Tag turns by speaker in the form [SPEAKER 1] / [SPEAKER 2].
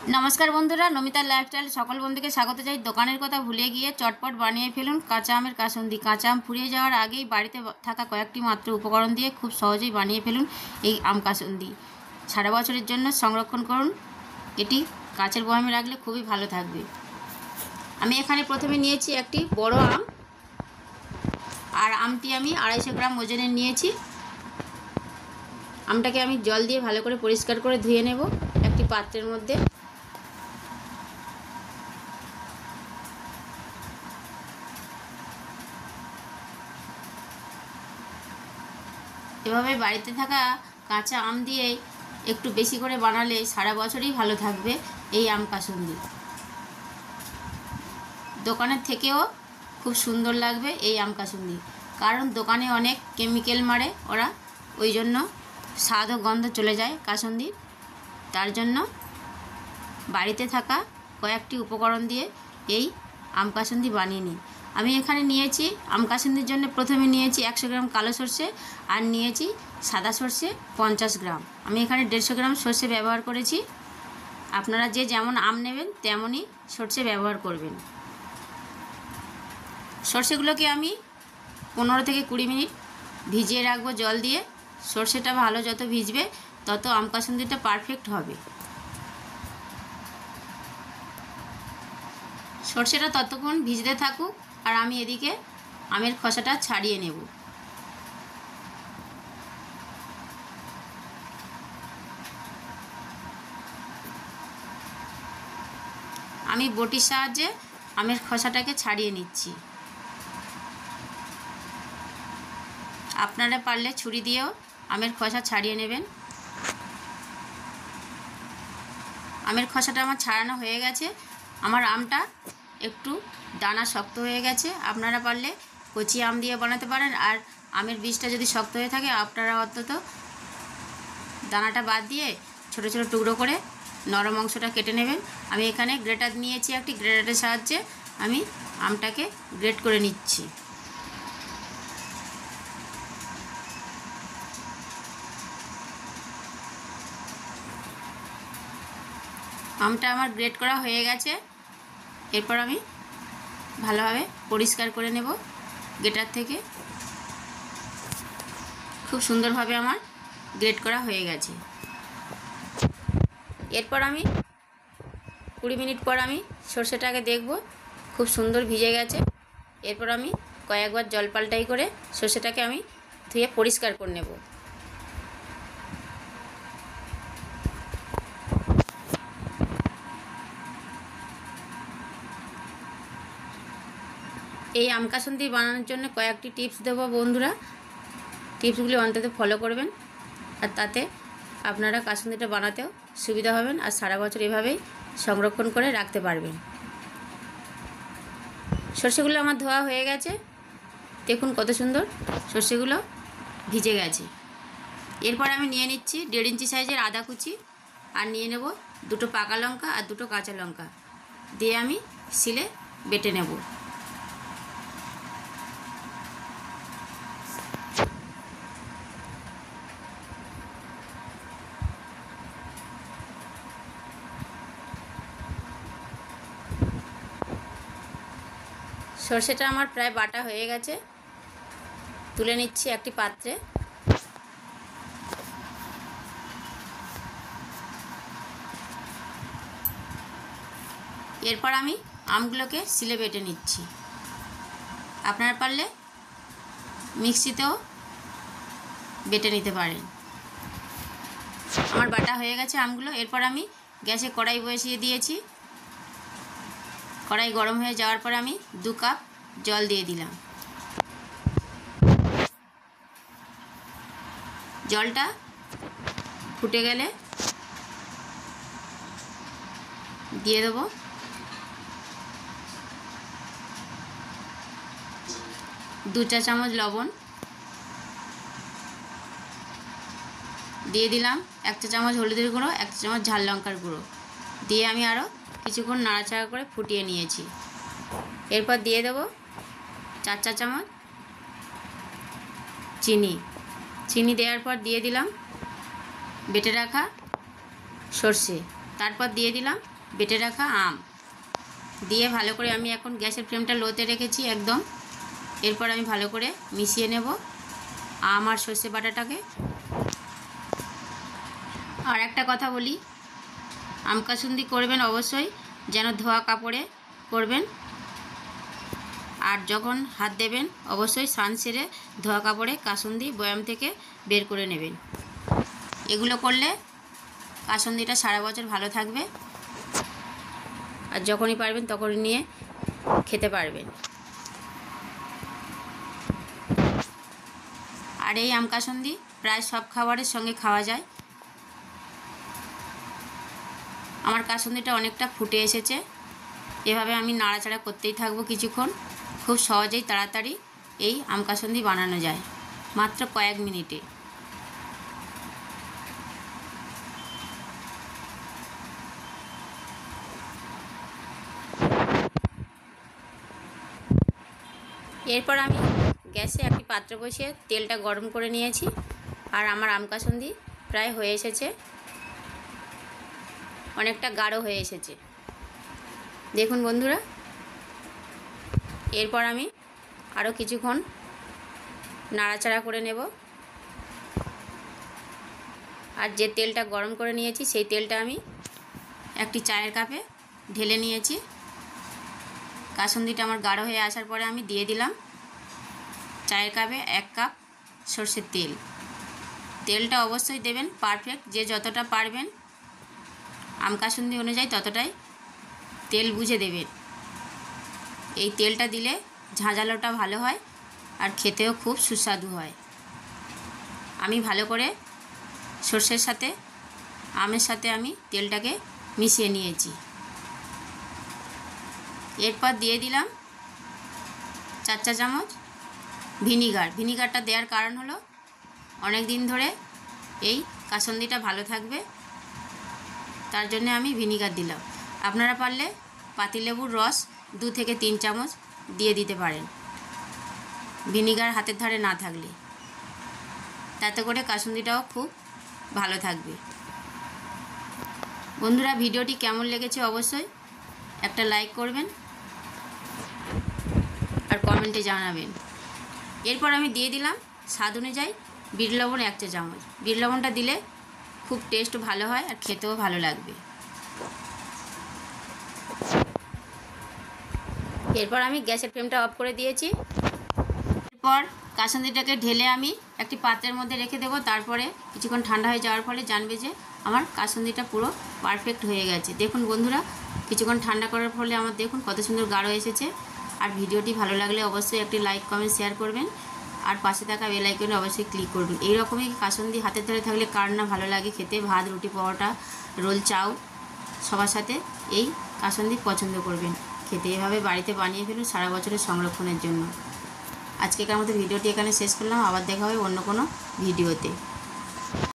[SPEAKER 1] নমস্কার বন্ধুরা, নমিতা লাইফস্টাইল সকল বন্ধুকে স্বাগত জানাই। দোকানের কথা ভুলে গিয়ে চটপট বানিয়ে ফেলুন কাঁচা আমের কাসুন্দি। কাঁচা আম ফুরিয়ে যাওয়ার আগেই বাড়িতে থাকা কয়েকটি মাত্র উপকরণ দিয়ে খুব সহজেই বানিয়ে ফেলুন এই আম কাসুন্দি। সারা বছরের জন্য সংরক্ষণ করুন, এটি কাঁচের বয়ামে রাখলে খুবই ভালো থাকবে। আমি এখানে প্রথমে নিয়েছি একটি বড় আম, আর আমটি আমি 250 গ্রাম ওজনের নিয়েছি। আমটাকে আমি জল দিয়ে ভালো করে পরিষ্কার করে ধুয়ে নেব একটি পাত্রের মধ্যে। এভাবে বাড়িতে থাকা কাঁচা আম দিয়ে একটু বেশি করে বানালে সারা বছরই ভালো থাকবে এই আম কাসুন্দি। দোকানের থেকেও খুব সুন্দর লাগবে এই আম কাসুন্দি, কারণ দোকানে অনেক কেমিক্যাল মারে ওরা, ওই জন্য স্বাদ ও গন্ধ চলে যায় কাসুন্দির। তার জন্য বাড়িতে থাকা কয়েকটি উপকরণ দিয়ে এই আম কাসুন্দি বানিয়ে নিন। আমি এখানে নিয়েছি আম কাসুন্দির জন্য প্রথমে নিয়েছি 100 গ্রাম কালো সর্ষে, আর নিয়েছি সাদা সর্ষে 50 গ্রাম। আমি এখানে 150 গ্রাম সর্ষে ব্যবহার করেছি। আপনারা যে যেমন আম নেবেন তেমনই সর্ষে ব্যবহার করবেন। সর্ষেগুলোকে আমি 15 থেকে 20 মিনিট ভিজিয়ে রাখবো জল দিয়ে। সর্ষেটা ভালো যত ভিজবে তত আম কাসুন্দিটা পারফেক্ট হবে। সর্ষেটা ততক্ষণ ভিজতে থাকুক, আর আমি এদিকে আমের খোসাটা ছাড়িয়ে নেব। আমি বটির সাহায্যে আমের খোসাটাকে ছাড়িয়ে নিচ্ছি। আপনারা পারলে ছুরি দিয়েও আমের খোসা ছাড়িয়ে নেবেন। আমের খোসাটা আমার ছাড়ানো হয়ে গেছে। আমার আমটা একটু দানা শক্ত হয়ে গেছে। আপনারা পারলে কচি আম দিয়ে বানাতে পারেন, আর আমের বীজটা যদি শক্ত হয়ে থাকে আপনারা অন্তত দানাটা বাদ দিয়ে ছোট ছোট টুকরো করে নরম অংশটা কেটে নেবেন। আমি এখানে গ্রেটার নিয়েছি, একটি গ্রেটারের সাহায্যে আমি আমটাকে গ্রেট করে নিচ্ছি। আমটা আমার গ্রেট করা হয়ে গেছে। এরপর আমি ভালোভাবে পরিষ্কার করে নেব গ্রেটার থেকে। খুব সুন্দরভাবে আমার গ্রেট করা হয়ে গেছে। এরপর আমি 20 মিনিট পর আমি সর্ষেটাকে দেখব, খুব সুন্দর ভিজে গেছে। এরপর আমি কয়েকবার জল পাল্টাই করে সর্ষেটাকে আমি ধুয়ে পরিষ্কার করে নেব। এই আম কাসুন্দি বানানোর জন্য কয়েকটি টিপস দেবো বন্ধুরা, টিপসগুলি অন্তত ফলো করবেন, আর তাতে আপনারা কাসুন্দিটা বানাতেও সুবিধা হবেন, আর সারা বছর এভাবেই সংরক্ষণ করে রাখতে পারবেন। সর্ষেগুলো আমার ধোয়া হয়ে গেছে, দেখুন কত সুন্দর সর্ষেগুলো ভিজে গেছে। এরপর আমি নিয়ে নিচ্ছি 1.5 ইঞ্চি সাইজের আদা কুচি, আর নিয়ে নেব 2টো পাকা লঙ্কা আর 2টো কাঁচা লঙ্কা দিয়ে আমি শিলে বেটে নেব। সর্ষেটা আমার প্রায় বাটা হয়ে গেছে, তুলে নিচ্ছি একটি পাত্রে। এরপর আমি আমগুলোকে শিলে বেটে নিচ্ছি। আপনারা পারলে মিক্সিতেও বেটে নিতে পারেন। আমার বাটা হয়ে গেছে আমগুলো। এরপর আমি গ্যাসে কড়াই বসিয়ে দিয়েছি। কড়াই গরম হয়ে যাওয়ার পর আমি 2 কাপ জল দিয়ে দিলাম। জলটা ফুটে গেলে দিয়ে দেবো 2 চা চামচ লবণ, দিয়ে দিলাম 1 চা চামচ হলুদের গুঁড়ো, 1 চা চামচ ঝাল লঙ্কার গুঁড়ো দিয়ে আমি আরও কিছুক্ষণ নাড়াচাড়া করে ফুটিয়ে নিয়েছি। এরপর দিয়ে দেবো 4 চা চামচ চিনি। চিনি দেওয়ার পর দিয়ে দিলাম বেটে রাখা সর্ষে, তারপর দিয়ে দিলাম বেটে রাখা আম, দিয়ে ভালো করে আমি এখন গ্যাসের ফ্লেমটা লোতে রেখেছি একদম। এরপর আমি ভালো করে মিশিয়ে নেব আম আর সর্ষে বাটাটাকে। আর একটা কথা বলি, আম কাসুন্দি করবেন অবশ্যই যেন ধোয়া কাপড়ে করবেন, আর যখন হাত দেবেন অবশ্যই স্নান সেরে ধোয়া কাপড়ে কাসুন্দি বয়াম থেকে বের করে নেবেন। এগুলো করলে কাসুন্দিটা সারা বছর ভালো থাকবে, আর যখনই পারবেন তখনই নিয়ে খেতে পারবেন। আর এই আম কাসুন্দি প্রায় সব খাবারের সঙ্গে খাওয়া যায়। আমার কাসুন্দিটা অনেকটা ফুটে এসেছে, এভাবে আমি নাড়াচাড়া করতেই থাকবো কিছুক্ষণ। খুব সহজেই তাড়াতাড়ি এই আম কাসুন্দি বানানো যায়, মাত্র কয়েক মিনিটে। এরপর আমি গ্যাসে একটি পাত্র বসিয়ে তেলটা গরম করে নিয়েছি, আর আমার আম কাসুন্দি প্রায় হয়ে এসেছে, অনেকটা গাঢ় হয়ে এসেছে দেখুন বন্ধুরা। এরপর আমি আরও কিছুক্ষণ নাড়াচাড়া করে নেব। আর যে তেলটা গরম করে নিয়েছি সেই তেলটা আমি একটি চায়ের কাপে ঢেলে নিয়েছি। কাসুন্দিটা আমার গাঢ় হয়ে আসার পরে আমি দিয়ে দিলাম চায়ের কাপে 1 কাপ সর্ষের তেল। তেলটা অবশ্যই দেবেন পারফেক্ট, যে যতটা পারবেন আম কাসুন্দি অনুযায়ী ততটাই তেল বুঝে দেবেন। এই তেলটা দিলে ঝাঁঝালোটা ভালো হয় আর খেতেও খুব সুস্বাদু হয়। আমি ভালো করে সর্ষের সাথে আমের সাথে আমি তেলটাকে মিশিয়ে নিয়েছি। এরপর দিয়ে দিলাম 4 চা চামচ ভিনিগার। ভিনিগারটা দেওয়ার কারণ হলো অনেক দিন ধরে এই কাসুন্দিটা ভালো থাকবে, তার জন্য আমি ভিনিগার দিলাম। আপনারা পারলে পাতিলেবুর রস 2 থেকে 3 চামচ দিয়ে দিতে পারেন, ভিনিগার হাতের ধারে না থাকলে, তাতে করে কাসুন্দিটাও খুব ভালো থাকবে। বন্ধুরা, ভিডিওটি কেমন লেগেছে অবশ্যই একটা লাইক করবেন আর কমেন্টে জানাবেন। এরপর আমি দিয়ে দিলাম স্বাদ অনুযায়ী বিট লবণ 1 চা চামচ। বিট লবণটা দিলে খুব টেস্ট ভালো হয় আর খেতেও ভালো লাগবে। এরপর আমি গ্যাসের ফ্লেমটা অফ করে দিয়েছি। এরপর কাসুন্দিটাকে ঢেলে আমি একটি পাত্রের মধ্যে রেখে দেবো। তারপরে কিছুক্ষণ ঠান্ডা হয়ে যাওয়ার ফলে জানবে যে আমার কাসুন্দিটা পুরো পারফেক্ট হয়ে গেছে। দেখুন বন্ধুরা, কিছুক্ষণ ঠান্ডা করার ফলে আমার দেখুন কত সুন্দর গাঢ় এসেছে। আর ভিডিওটি ভালো লাগলে অবশ্যই একটি লাইক কমেন্ট শেয়ার করবেন, আর পাশে থাকা বেল আইকনে অবশ্যই ক্লিক করবেন। এইরকমই কাসুন্দি হাতে ধরে থাকলে কার না ভালো লাগে খেতে। ভাত, রুটি, পরোটা, রোল, চাউ সবার সাথে এই কাসুন্দি পছন্দ করবেন খেতে। এভাবে বাড়িতে বানিয়ে ফেলুন সারা বছরের সংরক্ষণের জন্য। আজকেকার মতো ভিডিওটি এখানে শেষ করলাম, আবার দেখা হবে অন্য কোনো ভিডিওতে।